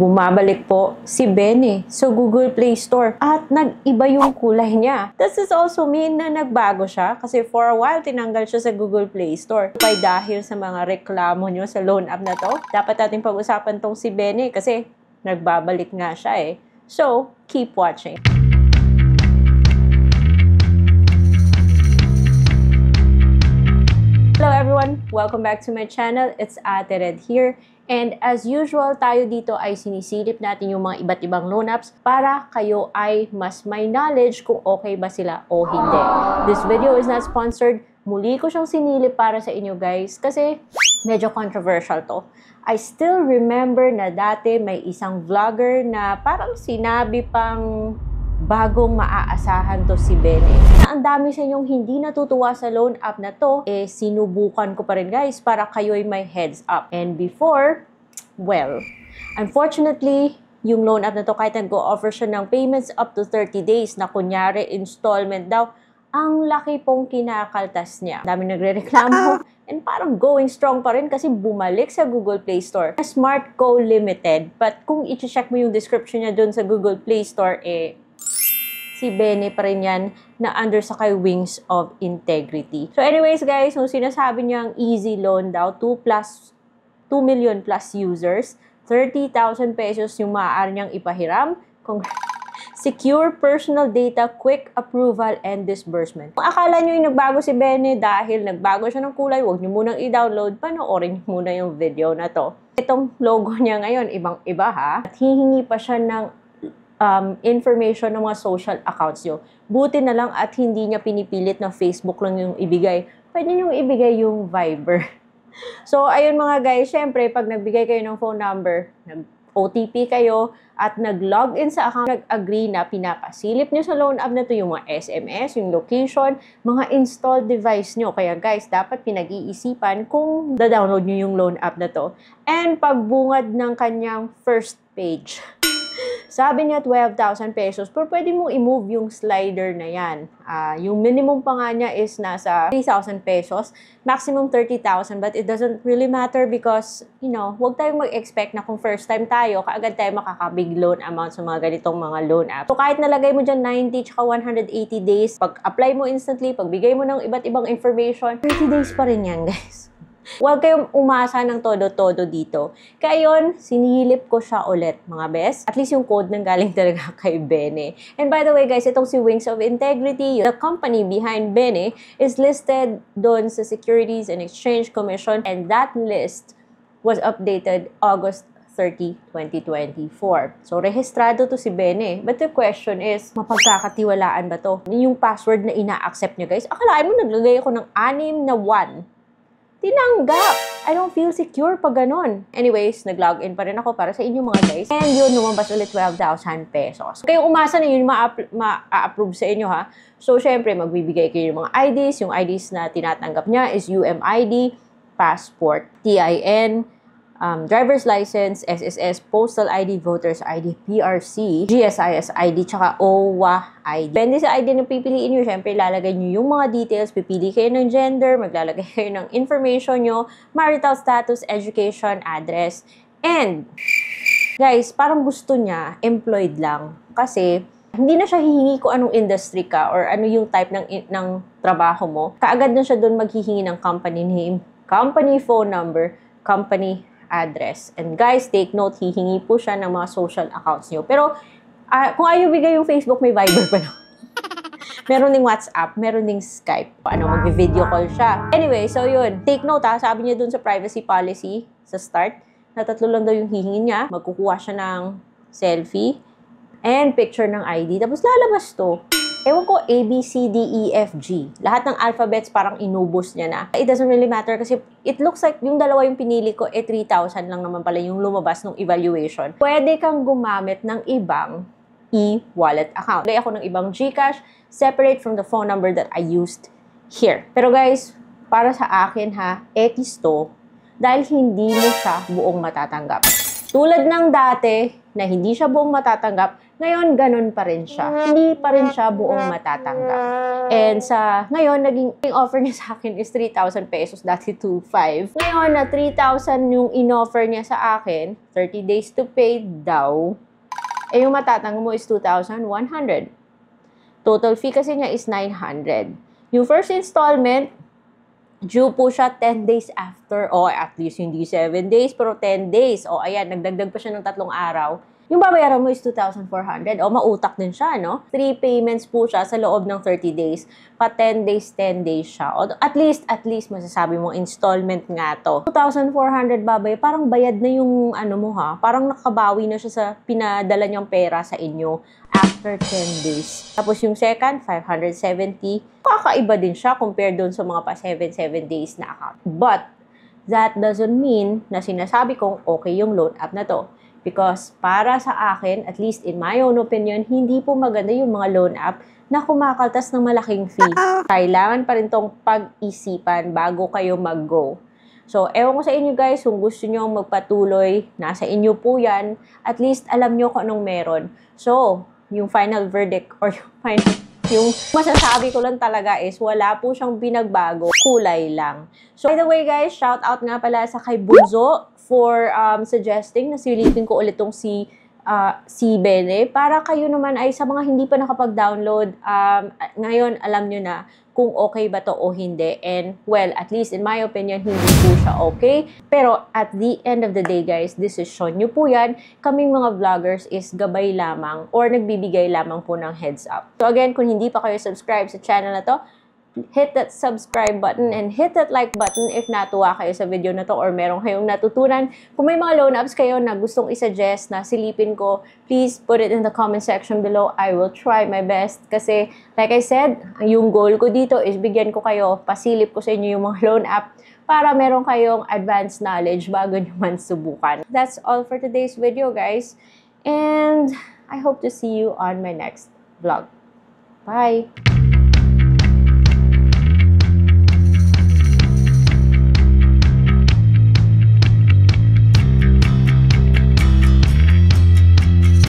Bumabalik po si Bene sa Google Play Store at nag-iba yung kulay niya. Does this also mean na nagbago siya? Kasi for a while, tinanggal siya sa Google Play Store. Dahil sa mga reklamo nyo sa loan app na to, dapat natin pag-usapan tong si Bene kasi nagbabalik nga siya eh. So, keep watching. Hello everyone! Welcome back to my channel. It's Ate Red here. And as usual, tayo dito ay sinisilip natin yung mga iba't ibang loan apps para kayo ay mas may knowledge kung okay ba sila o hindi. This video is not sponsored. Muli ko siyang sinilip para sa inyo guys kasi medyo controversial to. I still remember na dati may isang vlogger na parang sinabi pang bagong maaasahan to si Bene. Ang dami sa inyong hindi natutuwa sa loan app na to, sinubukan ko pa rin guys para kayo'y may heads up. And before, well, unfortunately, yung loan app na to kahit nag-offer siya ng payments up to 30 days na kunyari installment daw, ang laki pong kinakaltas niya. Dami nagre-reklamo and parang going strong pa rin kasi bumalik sa Google Play Store. Smart Co Limited, but kung i-check mo yung description niya dun sa Google Play Store, si Bene pa rin yan na under sa kay Wings of Integrity. So anyways guys, nung sinasabi niyang easy loan daw, 2 million plus users, 30,000 pesos yung maaari niyang ipahiram, secure personal data, quick approval, and disbursement. Kung akala nyo yung nagbago si Bene dahil nagbago siya ng kulay, huwag nyo munang i-download, panoorin nyo muna yung video na to. Itong logo niya ngayon, ibang-iba ha. At hihingi pa siya ng information ng mga social accounts nyo. Buti na lang at hindi niya pinipilit na Facebook lang yung ibigay. Pwede nyo ibigay yung Viber. So, ayun mga guys, syempre, pag nagbigay kayo ng phone number, nag-OTP kayo, at nag-login sa account, nag-agree na pinapasilip nyo sa loan app na to yung mga SMS, yung location, mga installed device nyo. Kaya guys, dapat pinag-iisipan kung da-download nyo yung loan app na to. And pagbungad ng kanyang first page. Sabi niya 12,000 pesos, pero pwede mong i-move yung slider na yan. Yung minimum pa nga niya is nasa 3,000 pesos, maximum 30,000, but it doesn't really matter because, you know, huwag tayong mag-expect na kung first time tayo, kaagad tayo makakabig loan amount sa mga ganitong mga loan apps. So kahit nalagay mo dyan 90 tsaka 180 days, pag-apply mo instantly, pagbigay mo ng iba't ibang information, 30 days pa rin yan guys. Huwag kayong umasa ng todo-todo dito. Kaya yun, sinihilip ko siya ulit, mga best. At least yung code nang galing talaga kay Bene. And by the way guys, itong si Wings of Integrity, the company behind Bene, is listed doon sa Securities and Exchange Commission and that list was updated August 30, 2024. So, rehistrado to si Bene. But the question is, mapagkakatiwalaan ba to? Yung password na ina-accept nyo guys, akalain mo naglagay ako ng 6 na 1. Tinanggap! I don't feel secure pag ganon. Anyways, nag-login pa rin ako para sa inyo mga guys. And yun, lumabas ulit 12,000 pesos. Kayong umasa na yun, ma-approve sa inyo ha. So, syempre, magbibigay kayo ng mga IDs. Yung IDs na tinatanggap niya is UMID, passport, TIN, driver's license, SSS, postal ID, voters ID, PRC, GSIS ID, tsaka OWA ID. Depende sa ID na pipiliin nyo, syempre ilalagay nyo yung mga details, pipili kayo ng gender, maglalagay kayo ng information nyo, marital status, education, address, and guys, parang gusto niya, employed lang. Kasi, hindi na siya hihingi kung anong industry ka or ano yung type ng trabaho mo. Kaagad na siya doon maghihingi ng company name, company phone number, company address. And guys, take note, hihingi po siya ng mga social accounts nyo. Pero, kung ayaw bigay yung Facebook, may Viber pa na. Meron ding WhatsApp, meron ding Skype. Mag-video call siya. Anyway, so yun. Take note ha, sabi niya dun sa privacy policy, sa start, na 3 lang daw yung hihingi niya. Magkukuha siya ng selfie and picture ng ID. Tapos lalabas to. Ewan ko, A, B, C, D, E, F, G. Lahat ng alphabets parang inubos niya na. It doesn't really matter kasi it looks like yung dalawa yung pinili ko, 3,000 lang naman pala yung lumabas ng evaluation. Pwede kang gumamit ng ibang e-wallet account. Lagay ako ng ibang GCash, separate from the phone number that I used here. Pero guys, para sa akin ha, X to, dahil hindi mo siya buong matatanggap. Tulad ng dati na hindi siya buong matatanggap, ngayon ganun pa rin siya. Hindi pa rin siya buong matatanggap. And sa ngayon, naging offer niya sa akin is 3,000 pesos, dati 2,500. Ngayon na 3,000 yung in-offer niya sa akin, 30 days to pay daw, eh yung matatanggap mo is 2,100. Total fee kasi niya is 900. Yung first installment, due po siya 10 days after. O, at least hindi 7 days, pero 10 days. O, ayan, nagdagdag pa siya ng 3 araw. Yung babayaran mo is 2,400. O, mautak din siya, no? 3 payments po siya sa loob ng 30 days. Pa 10 days siya. O, at least, masasabi mo, installment nga to. 2,400 babay, parang bayad na yung, ano mo ha, parang nakabawi na siya sa pinadala niyang pera sa inyo after 10 days. Tapos yung second, 570. Kakaiba din siya compared doon sa mga pa 7 days na account. But, that doesn't mean na sinasabi kong okay yung loan app na to. Because para sa akin, at least in my own opinion, hindi po maganda yung mga loan app na kumakaltas ng malaking fee. Kailangan pa rin tong pag-isipan bago kayo mag-go. So, ewan ko sa inyo guys, kung gusto nyo magpatuloy, nasa inyo po yan. At least alam nyo kung anong meron. So, yung final verdict or yung masasabi ko lang talaga is wala po siyang binagbago, kulay lang. So, by the way guys, shout out nga pala sa kay Bunzo for suggesting na silipin ko ulit tong si Bene para kayo naman ay sa mga hindi pa nakapag-download, ngayon alam nyo na kung okay ba to o hindi. And well, at least in my opinion, hindi po siya okay. Pero at the end of the day guys, decision nyo po yan. Kaming mga vloggers is gabay lamang or nagbibigay lamang po ng heads up. So again, kung hindi pa kayo subscribe sa channel na to, hit that subscribe button and hit that like button if natuwa kayo sa video na to or meron kayong natutunan. Kung may mga loan apps kayo na gustong isuggest na silipin ko, please put it in the comment section below. I will try my best kasi like I said, yung goal ko dito is bigyan ko kayo, pasilip ko sa inyo yung mga loan app para meron kayong advanced knowledge bago nyo man subukan. That's all for today's video guys, and I hope to see you on my next vlog. Bye!